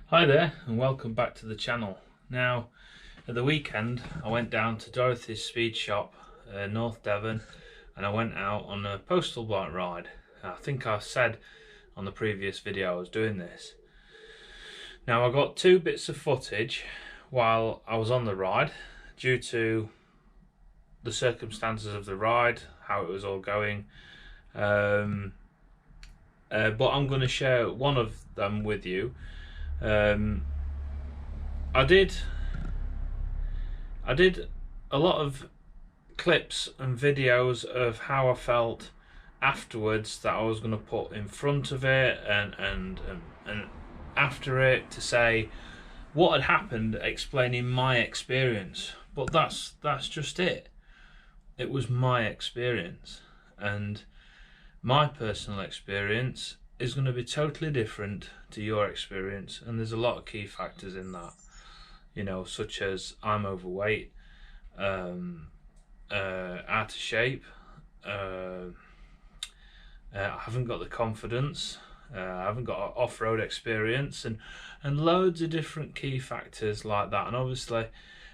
Hi there and welcome back to the channel. Now, at the weekend I went down to Dorothy's Speed Shop, North Devon, and I went out on a postal bike ride. I think I said on the previous video I was doing this. Now I got two bits of footage while I was on the ride due to the circumstances of the ride, how it was all going. But I'm going to share one of them with you. I did a lot of clips and videos of how I felt afterwards that I was going to put in front of it and after it to say what had happened, explaining my experience. But that's just it. It was my experience, and my personal experience is going to be totally different to your experience, and there's a lot of key factors in that, such as I'm overweight, out of shape, I haven't got the confidence, I haven't got off-road experience, and loads of different key factors like that. And obviously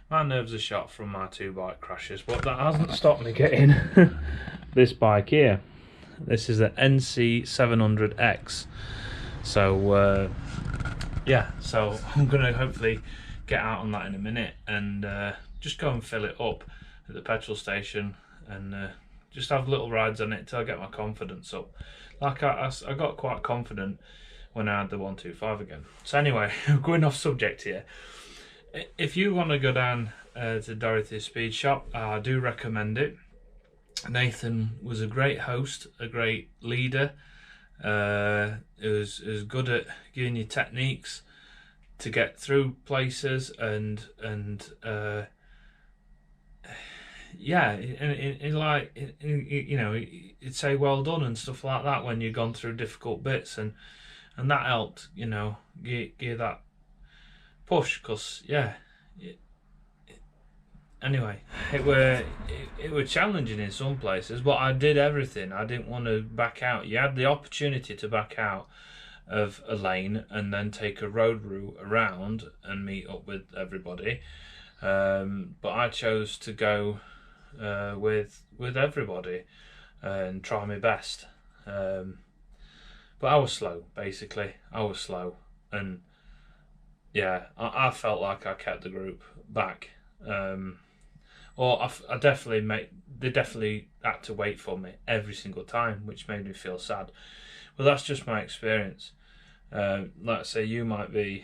my nerves are shot from my two bike crashes, but that hasn't stopped me getting this bike here. This is an NC 700X. So yeah, so I'm gonna hopefully get out on that in a minute and just go and fill it up at the petrol station and just have little rides on it till I get my confidence up. Like I got quite confident when I had the 125 again. So anyway, going off subject here. If you want to go down to Dorothy's Speed Shop, I do recommend it. Nathan was a great host, a great leader. He was good at giving you techniques to get through places, and yeah, he'd say well done and stuff like that when you've gone through difficult bits, and that helped, give that push, because yeah. Anyway, it were challenging in some places, but I did everything. I didn't want to back out. You had the opportunity to back out of a lane and then take a road route around and meet up with everybody, but I chose to go with everybody and try my best. But I was slow, basically. I was slow, and yeah, I felt like I kept the group back. Or I definitely they definitely had to wait for me every single time, which made me feel sad. But that's just my experience. Like I say, you might be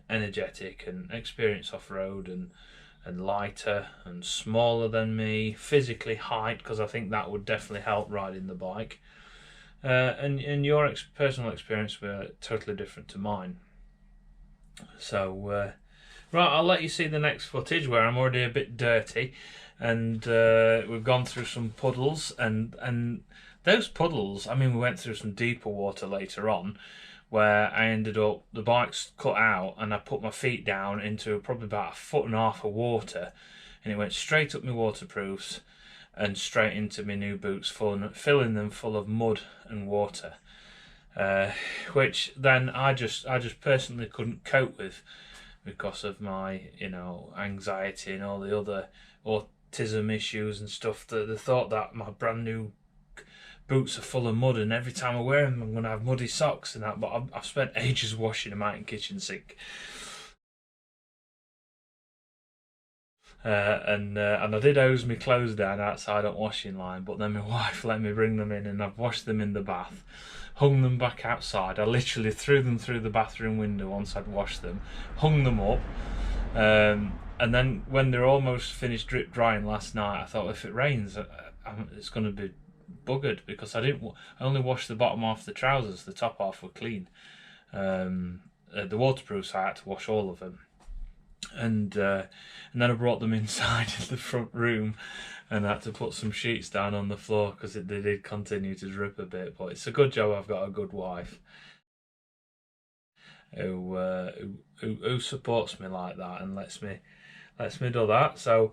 energetic and experienced off-road and lighter and smaller than me, physically height, because I think that would definitely help riding the bike. And your personal experience were totally different to mine. So right, I'll let you see the next footage where I'm already a bit dirty, and we've gone through some puddles, and those puddles, I mean, we went through some deeper water later on where I ended up, the bike's cut out and I put my feet down into probably about 1.5 feet of water, and it went straight up my waterproofs and straight into my new boots, filling them full of mud and water, which then I just personally couldn't cope with, because of my, anxiety and all the other autism issues and stuff. The thought that my brand new boots are full of mud, and every time I wear them I'm going to have muddy socks and that. But I've spent ages washing them out in kitchen sink. And I did hose my clothes down outside on washing line, but then my wife let me bring them in, and I've washed them in the bath, hung them back outside. I literally threw them through the bathroom window once I'd washed them, hung them up, and then when they're almost finished drip drying last night, I thought, if it rains, it's going to be buggered, because I only washed the bottom half of the trousers. The top half were clean. The waterproofs, I had to wash all of them. And then I brought them inside in the front room and had to put some sheets down on the floor, because they did continue to drip a bit. But it's a good job I've got a good wife who supports me like that and lets me do that. So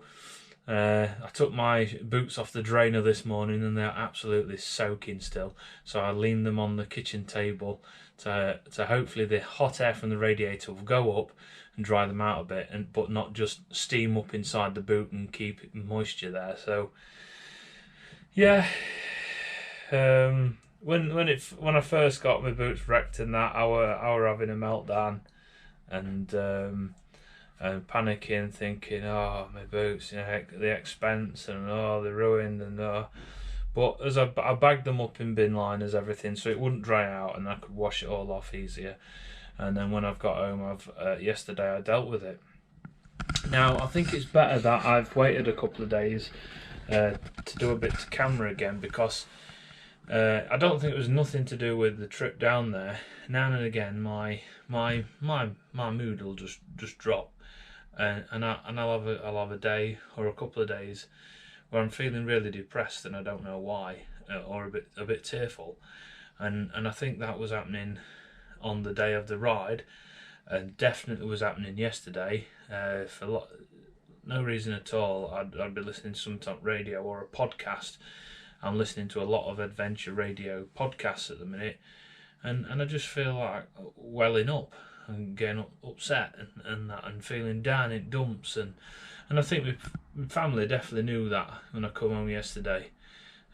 I took my boots off the drainer this morning and they're absolutely soaking still, so I leaned them on the kitchen table to hopefully the hot air from the radiator will go up and dry them out a bit, but not just steam up inside the boot and keep moisture there. So yeah, when I first got my boots wrecked and that, I were having a meltdown and panicking, thinking, oh, my boots, you know, the expense, and oh, they're ruined, and but as I bagged them up in bin liners, everything, so it wouldn't dry out and I could wash it all off easier. And then when I've got home, yesterday I dealt with it. Now I think it's better that I've waited a couple of days to do a bit to camera again, because I don't think it was nothing to do with the trip down there. Now and again, my mood will just drop, and I'll have a day or a couple of days where I'm feeling really depressed and I don't know why, or a bit tearful, and I think that was happening on the day of the ride, and definitely was happening yesterday. For no reason at all, I'd be listening to some type of radio or a podcast. I'm listening to a lot of adventure radio podcasts at the minute, and I just feel like welling up and getting upset and feeling down in dumps, and I think my family definitely knew that when I come home yesterday,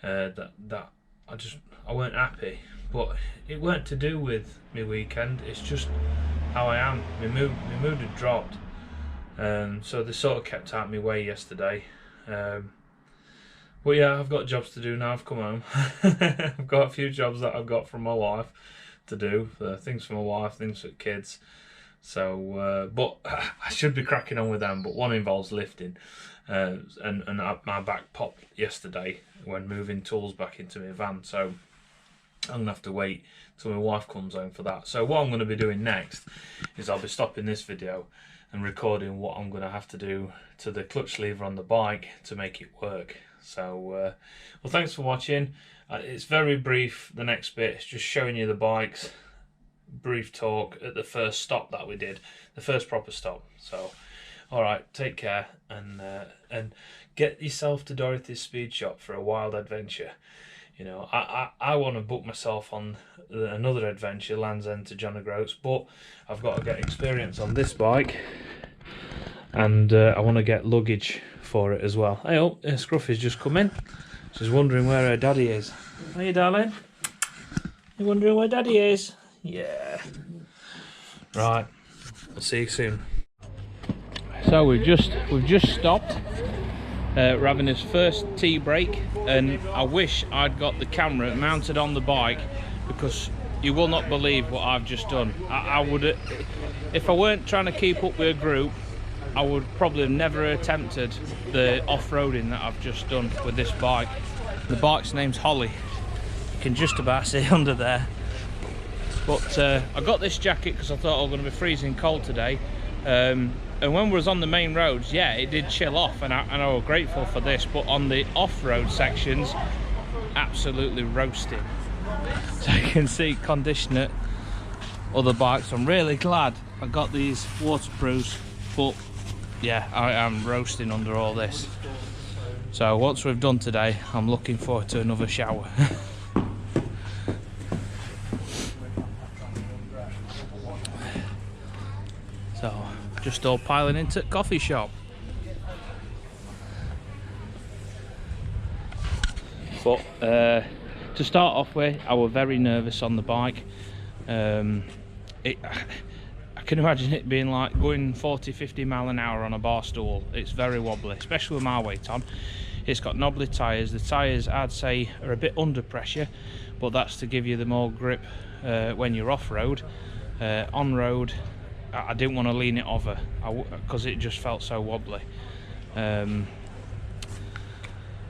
that I weren't happy, but it weren't to do with my weekend. It's just how I am. My mood had dropped, so they sort of kept out my way yesterday. But yeah, I've got jobs to do now. I've come home. I've got a few jobs that I've got from my wife to do, things for my wife, things for kids. So, but I should be cracking on with them. But one involves lifting, and my back popped yesterday when moving tools back into my van. So I'm gonna have to wait till my wife comes home for that. So what I'm going to be doing next is I'll be stopping this video and recording what I'm going to have to do to the clutch lever on the bike to make it work. So well, thanks for watching. It's very brief, the next bit. It's just showing you the bikes, brief talk at the first stop that we did, the first proper stop. So alright, take care, and get yourself to Dorothy's Speed Shop for a wild adventure. You know, I want to book myself on another adventure, Land's End to John O'Groats, but I've got to get experience on this bike, and I want to get luggage for it as well. Hey, oh, Scruffy's just come in. She's wondering where her daddy is. Hey, darling. You wondering where daddy is? Yeah. Right. I'll see you soon. So we've just stopped. We're having his first tea break, and I wish I'd got the camera mounted on the bike, because you will not believe what I've just done. I would, if I weren't trying to keep up with a group, I would probably have never attempted the off-roading that I've just done with this bike. The bike's name's Holly. You can just about see under there. But I got this jacket because I thought I was going to be freezing cold today. And when we was on the main roads, yeah, it did chill off, and I was grateful for this. But on the off-road sections, absolutely roasting. So you can see condition at other bikes. I'm really glad I got these waterproofs, but yeah, I am roasting under all this. So once we've done today, I'm looking forward to another shower. So just all piling into the coffee shop. But to start off with, I was very nervous on the bike. I can imagine it being like going 40-50 mile an hour on a bar stool. It's very wobbly, especially with my weight on. It's got knobbly tyres. The tyres, I'd say, are a bit under pressure, but that's to give you the more grip when you're off-road. On-road, I didn't want to lean it over because it just felt so wobbly.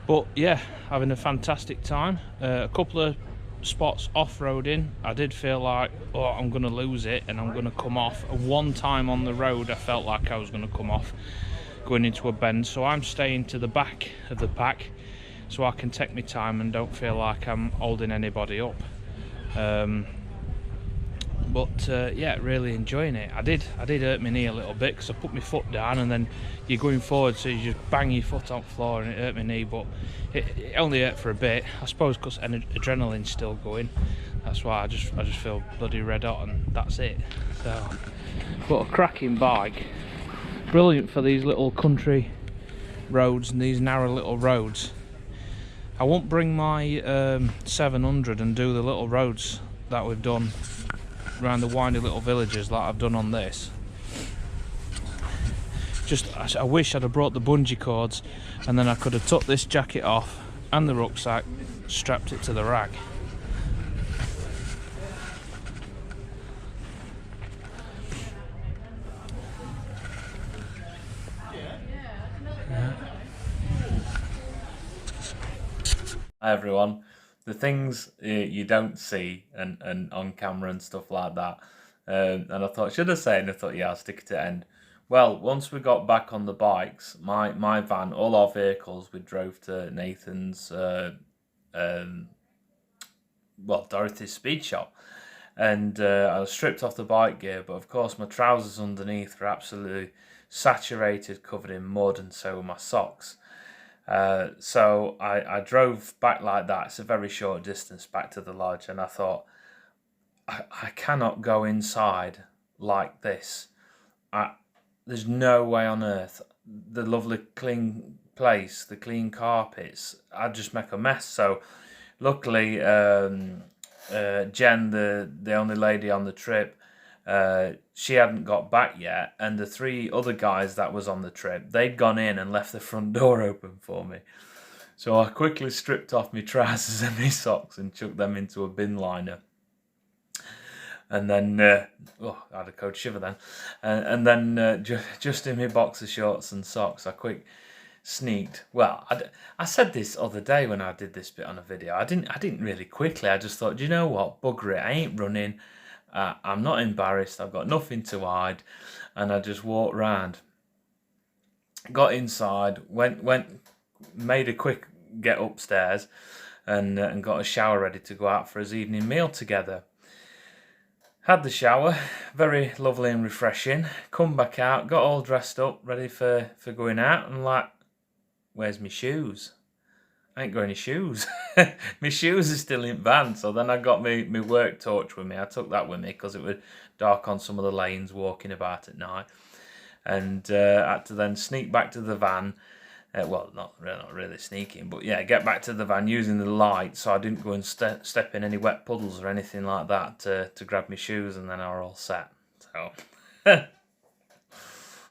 But yeah, having a fantastic time. A couple of spots off-roading, I did feel like, oh, I'm going to lose it and I'm going to come off. One time on the road I felt like I was going to come off going into a bend, so I'm staying to the back of the pack so I can take my time and don't feel like I'm holding anybody up. But But yeah, really enjoying it. I did hurt my knee a little bit because I put my foot down and then you're going forward, so you just bang your foot on the floor and it hurt my knee. But it only hurt for a bit, I suppose, because adrenaline's still going. That's why I just feel bloody red hot, and that's it. So, but a cracking bike, brilliant for these little country roads and these narrow little roads. I won't bring my 700 and do the little roads that we've done around the windy little villages like I've done on this. I wish I'd have brought the bungee cords, and then I could have took this jacket off and the rucksack, strapped it to the rack. Hi everyone. The things you don't see and on camera and stuff like that. And I thought, should I say it? And I thought, yeah, I'll stick it to end. Well, once we got back on the bikes, my van, all our vehicles, we drove to Nathan's, Dorothy's speed shop. And I was stripped off the bike gear, but of course my trousers underneath were absolutely saturated, covered in mud, and so were my socks. So I drove back like that. It's a very short distance back to the lodge, and I thought, I cannot go inside like this. There's no way on earth. The lovely clean place, the clean carpets, I'd just make a mess. So luckily, Jen, the only lady on the trip, she hadn't got back yet, and the 3 other guys that was on the trip, they'd gone in and left the front door open for me. So I quickly stripped off my trousers and my socks and chucked them into a bin liner. And then, I had a cold shiver then. And then just in my boxer shorts and socks, I quick sneaked. Well, I said this other day when I did this bit on a video. I didn't really quickly. I just thought, do you know what? Bugger it. I ain't running. I'm not embarrassed. I've got nothing to hide. And I just walked round. Got inside. Made a quick get upstairs, and got a shower ready to go out for his evening meal together. Had the shower, very lovely and refreshing. Come back out, got all dressed up, ready for going out, and like, where's my shoes? I ain't got any shoes. My shoes are still in van. So then I got my work torch with me. I took that with me because it was dark on some of the lanes walking about at night. And I had to then sneak back to the van. Well, not really sneaking, but yeah, get back to the van using the light so I didn't go and step in any wet puddles or anything like that to grab my shoes, and then I were all set. So